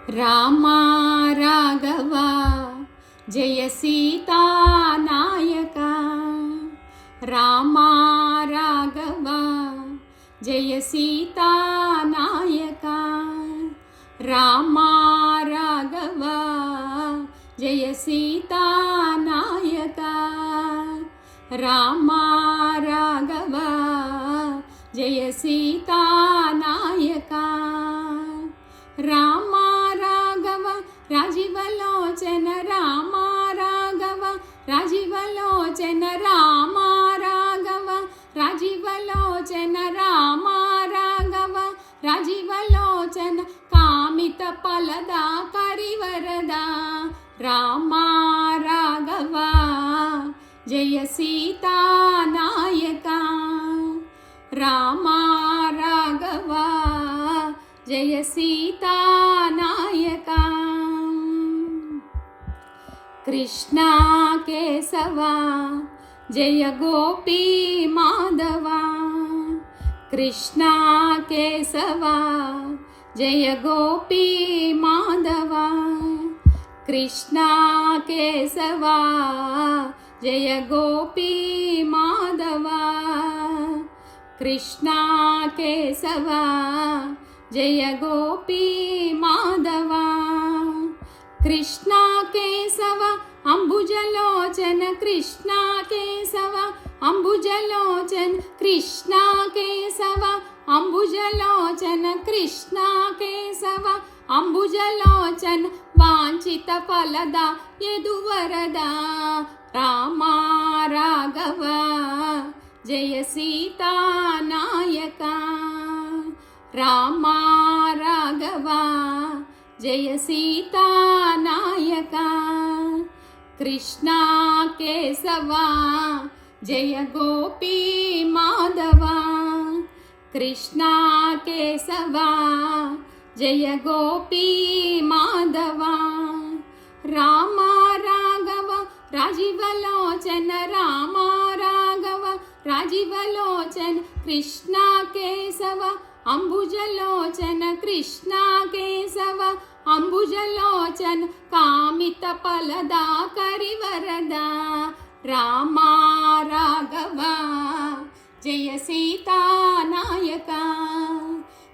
Rama Raghava Jaya సీతానాయక. Rama Raghava Jaya సీతానాయక. Rama Raghava Jaya సీతానాయక. Rama Raghava Jaya సీతానాయక. Rama Raghava రాజీవలోచన. Rama Raghava రాజీవలోచన. Rama Raghava రాజీవలోచన. Rama Raghava రాజీవలోచన. కామిత Phalada కరివరదా. Rama Raghava Jaya సీతానాయక. Rama Raghava Jaya సీతానాయక. Krishna Keshava Jaya Gopi Madhava. Krishna Keshava Jaya Gopi Madhava. Krishna Keshava Jaya Gopi Madhava. Krishna Keshava Jaya Gopi Madhava. Krishna Keshava అంబుజలోచన. Krishna Keshava అంబుజలోచన. Krishna Keshava అంబుజలోచన. Krishna Keshava అంబుజలోచన. వాంఛిత ఫలద యదువరద. Rama Raghava Jaya సీతానాయక. Rama Raghava Jaya సీతానాయక. Krishna Keshava Jaya Gopi Madhava. Krishna Keshava Jaya Gopi Madhava. Rama Raghava రాజీవలోచన. Rama Raghava రాజీవలోచన. Krishna Keshava అంబుజలోచన. Krishna Keshava అంబుజలోచన. కామిత Phalada కరివరదా. Rama Raghava Jaya సీతానాయక.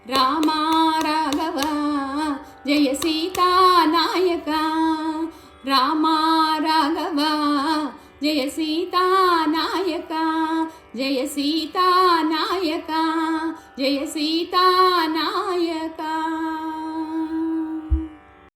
Rama Raghava Jaya సీతానాయక. Rama Raghava Jaya సీతానాయక. Jaya సీతానాయక. Jaya సీతానాయక.